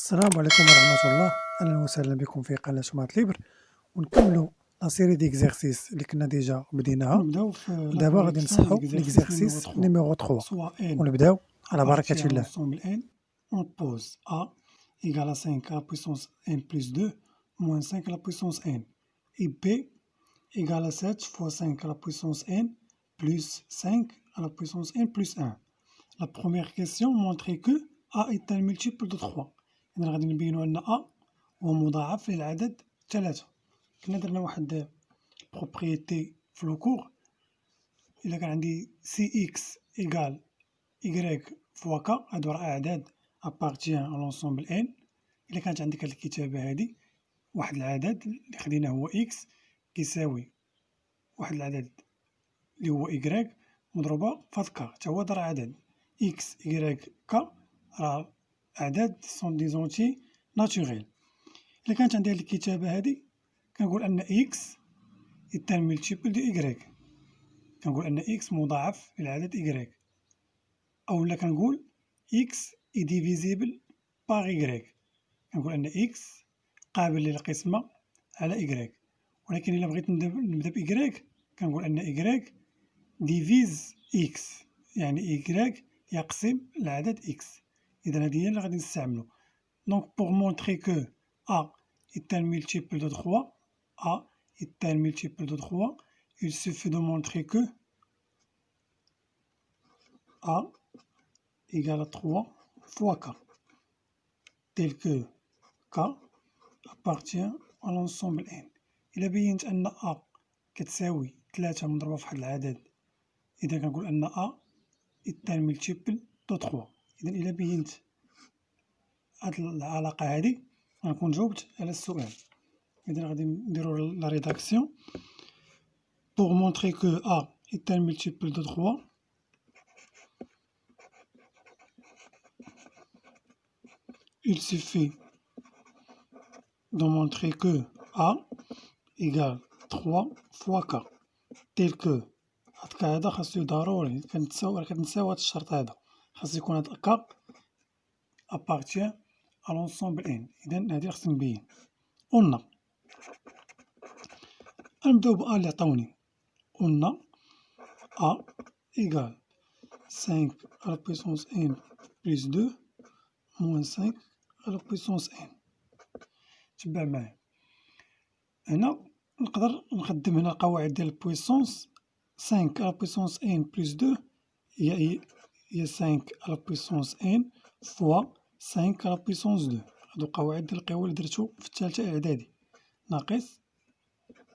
السلام عليكم ورحمة الله. أهلا وسهلا بكم في قناة مات ليبر، ونكملوا لا سيري ديكزارسيس اللي كنا ديجا بديناها. ونبداو في ودابا غادي نصحوا ليكزارسيس نيميرو 3 n ونبداو على بركة appartient à الله. l'ensemble n, on pose a égale à 5 à la puissance n plus 2 moins 5 à la puissance n. Et b égale à 7 fois 5 à la puissance n plus 5 à la puissance n plus 1. La première question montrait que a est un multiple de 3. إذا غادي نبينو أن a هو مضاعف للعدد 3. كنا درنا واحد بروبريتي في لوكور. إلا كان عندي سي إكس إيكال إيكغيك فوا كا، هادو راه أعداد أبارتيان أ لونسومبل إن. إلا كانت عندك هاد الكتابة هادي، واحد العدد اللي خديناه هو إكس كيساوي واحد العدد اللي هو إيكغيك مضروبة في هاد كا، تا هو راه عدد إكس إيكغيك كا، راه أعداد سون دي زونتي ناتوريل. إلا كانت عندي هاد الكتابة هادي كنقول أن إكس إيت ان مولتيبل دو إيكغيك، كنقول أن إكس مضاعف للعدد إيكغيك، أولا كنقول إكس إي ديفيزيبل باغ إيكغيك، كنقول أن إكس قابل للقسمة على إيكغيك. ولكن إلا بغيت نبدا بإيكغيك كنقول أن إيكغيك ديفيز إكس، يعني إيكغيك يقسم العدد إكس. إذا هادي هي اللي غادي نستعملو. دونك بوغ مونطخي كو أ est un multiple de 3, A est un multiple de 3, il suffit de montrer que A égale à 3 fois K, tel que K appartient à l'ensemble N. إلا بينت أن A كتساوي 3 مضروبة في واحد العدد، إذا كنقول أن A est un multiple de 3. إذا إلا بينت هاد العلاقة هادي غنكون جاوبت على السؤال. إذا غادي نديرو لا ريداكسيون. Pour montrer que A est un multiple de 3, il suffit de montrer que A égale 3 fois K, tel que هاد K هذا خاصو ضروري كنتساو هاد الشرط هذا، خاص يكون هاد K appartient à l'ensemble N. إذا هادي خصني نبين. قلنا غنبداو ب A اللي عطاوني، قلنا A égale 5 à la puissance N plus 2 moins 5 à la puissance N. تبع معايا، هنا نقدر نخدم هنا القواعد ديال البويسونس. 5 على بويسونس ان بلس 2 هي 5 على بويسونس ان فوا 5 على بويسونس 2. هادو قواعد ديال القوى اللي درتو في الثالثة إعدادي، ناقص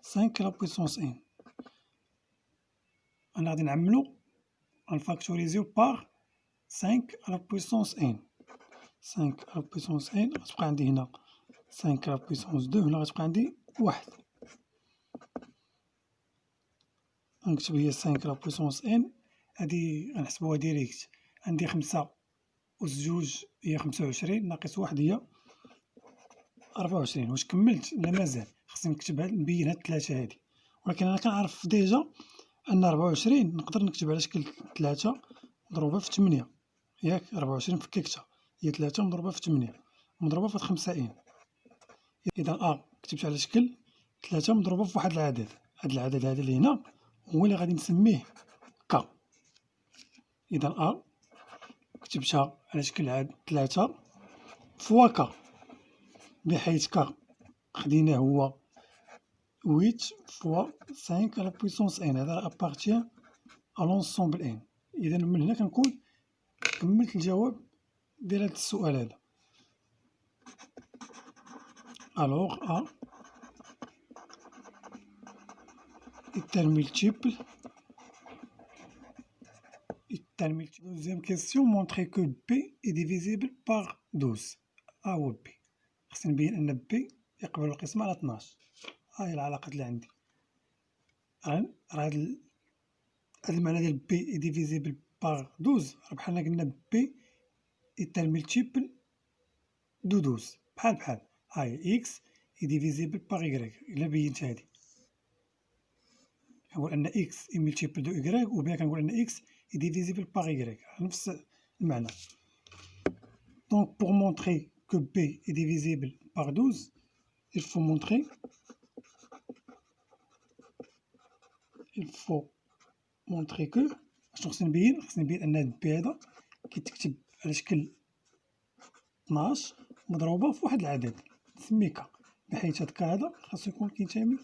5 على بويسونس ان. أنا غادي نعملو غنفاكتوريزيو باغ 5 على بويسونس ان. 5 على بويسونس ان غتبقى عندي هنا 5 على بويسونس 2، هنا غتبقى عندي 1. غنكتب هي 5 على بويسونس ان، هادي غنحسبوها ديريكت. عندي 5 أس 2 هي 25، ناقص 1 هي 24. واش كملت؟ لا مازال، خصني نكتب نبين هاد الثلاثة هادي. ولكن أنا كنعرف ديجا أن 24 نقدر نكتب على شكل 3 مضروبة في 8، ياك 24 فككتها هي 3 مضروبة في 8 مضروبة في 5 ان. إذا كتبت على شكل 3 مضروبة في واحد العدد، هاد العدد هذا اللي هنا هو اللي غادي نسميه ك. إذا كتبتها على شكل 3 فوا ك، بحيث ك خديناه هو 8 فوا 5 على بويسونس ان. هذا أبارتيان أ لونسومبل ان. إذا من هنا كنكون كملت الجواب ديال هاد السؤال هذا. ألوغ أ est un multiple. Deuxième question, montrer que B est divisible par 12. A هو B. خصني نبين أن B يقبل القسمة على 12. هاي العلاقات اللي عندي. راه هاد المعنى ديال B est divisible par 12 راه بحالنا قلنا B est un multiple de 12. بحال هاي X est divisible par Y. إلا بينت هادي كنقول أن X est multiple de Y، وبيان كنقول أن X est divisible par Y، نفس المعنى. Donc pour montrer que B est divisible par 12, il faut montrer que شنو خصني نبين أن هاد B هذا كيتكتب على شكل 12 مضروبة في واحد العدد نسميه ك، بحيث هاد ك هذا خاصو يكون كينتمي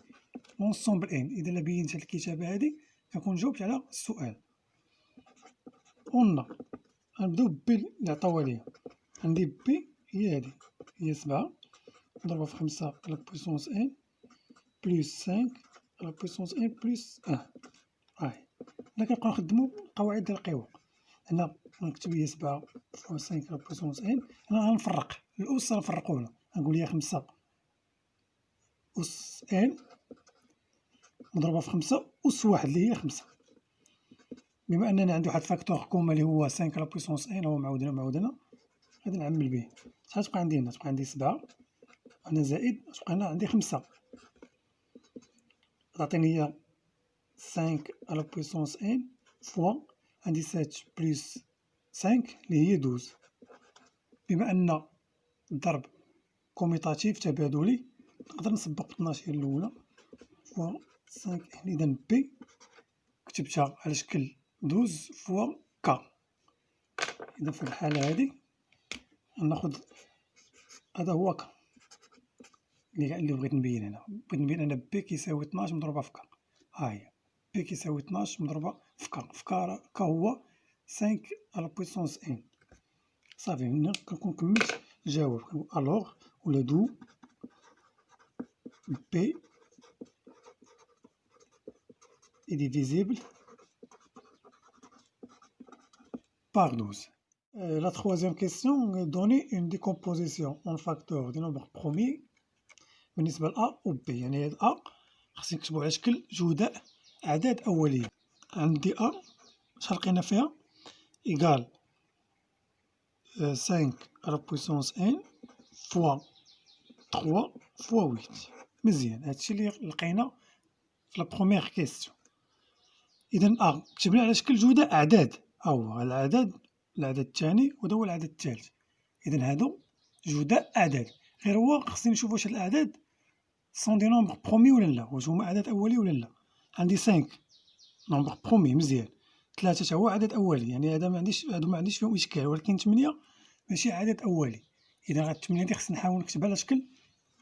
لونسومبل n. إذا لا بينت هاد الكتابة هادي كنكون جاوبت على السؤال. قلنا غنبداو ب B اللي عطاوها ليا، عندي B هي هادي، هي 7 مضروبة في 5 على بويسونس n بلس 5 على بويسونس n بلس 1. هاهي هنا كنبقاو نخدمو القواعد ديال القوى. هنا غنكتب هي 7 فوا 5 على بويسونس n. هنا غنفرق الأس، غنفرقو هنا غنقول هي 5 أس n مضروبة في 5 أس 1 اللي هي 5. بما أننا عندي واحد فاكتور كوما اللي هو 5 على بويسونس n هو معود هنا غادي نعمل به. شحال تبقى عندي هنا؟ تبقى عندي 7 هنا زائد تبقى هنا عندي 5 تعطيني هي 5 على بويسونس n فوا عندي 7 بلس 5 اللي هي 12. بما أن الضرب كوميتاتيف تبادلي نقدر نسبق ب 12 هي الأولى فوا 5 إذا بي كتبتها على شكل 12 فوا ك. إذا في الحالة هادي غناخد هذا هو ك اللي بغيت نبين هنا. بغيت نبين أن بي كيساوي 12 مضروبة في ك. ها هي بي كيساوي 12 مضروبة في ك. في ك هو 5 على بويسونس n. صافي هنا كنكون كملت الجواب. ألوغ ولا دو بي est divisible par 12. La troisième question, donner une décomposition en facteurs du nombre premier بالنسبة ل A و B. يعني هاد A خصني نكتبو على شكل جداء أعداد أولية. عندي A شحال لقينا فيها إيكال 5 على بويسونس n فوا 3 فوا 8. مزيان، هادشي اللي لقينا في لا بروميير كيستيون. إذا أ كتبنا على شكل جداء أعداد، ها هو العدد الثاني وهذا هو العدد الثالث. إذا هادو جداء أعداد، غير هو خصني نشوف واش هاد الأعداد سون دي نومبر برومي ولا لا، واش هما أعداد أولي ولا لا. عندي 5 نومبر برومي مزيان، 3 تا هو عدد أولي، يعني هادو ما عنديش فيهم إشكال، ولكن 8 ماشي عدد أولي. إذا هاد 8 هادي خصني نحاول نكتبها على شكل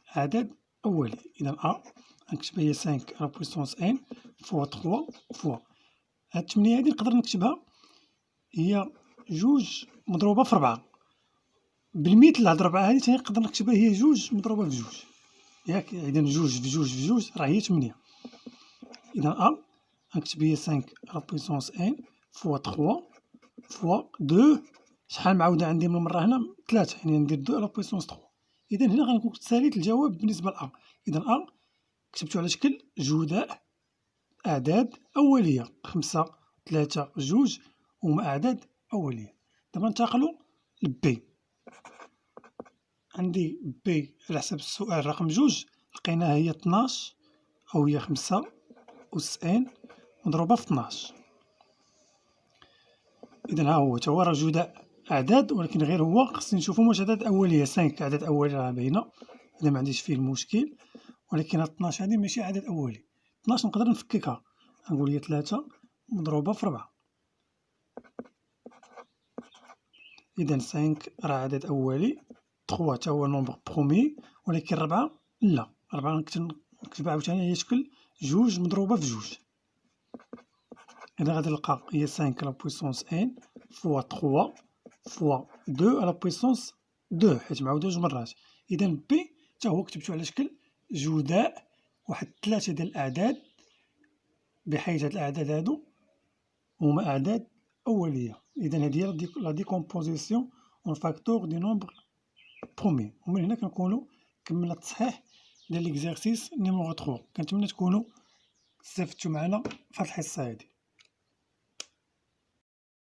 عدد أولي. إذا أ غنكتبها هي 5 على بويسونس n فوا 3 فوا هاد 8 هادي نقدر نكتبها هي 2 مضروبة في 4 بالمثل. هاد 4 هادي تاني نقدر نكتبها هي 2 مضروبة في 2 ياك. إذا 2 في 2 في 2 راه هي 8. إذا أ غنكتب هي 5 على بويسونس n فوا 3 فوا 2 شحال معاودة عندي من المرة هنا 3، يعني ندير 2 على بويسونس 3. إذا هنا غنكون ساليت الجواب بالنسبة لأ. إذا أ كتبتو على شكل جداء أعداد أولية، 5 3 2 هما أعداد أولية. دابا ننتقلو لبي. عندي بي على حسب السؤال رقم 2 لقيناها هي 12 أو هي 5 أس n مضروبة في 12. إذا ها هو تا هو راه جداء أعداد، ولكن غير هو خصني نشوفهم واش أعداد أولية. 5 أعداد أولية راه باينة، هذا معنديش فيه المشكل، ولكن هاد 12 هادي ماشي عدد أولي. 12 نقدر نفككها، نقول هي 3 مضروبة في 4. إذا 5 راه عدد أولي، 3 تا هو نومبر برومي، ولكن 4 لا. 4 نكتبها عاوتاني هي شكل 2 مضروبة في 2. إذا غادي نلقى هي 5 على بويسونس n فوا 3 فوا 2 على بويسونس 2 حيت معاودة 2 مرات. إذا بي تا هو كتبتو على شكل جداء واحد 3 ديال الأعداد، بحيث هاد الأعداد هادو هما أعداد أولية. إذا هادي هي لا ديكومبوزيسيون اون فاكتور دي نومبر برومي. ومن هنا كنكونو كملنا التصحيح ديال ليكزارسيس نيميرو 3. كنتمنى تكونو استفدتو معنا في هاد الحصة هادي.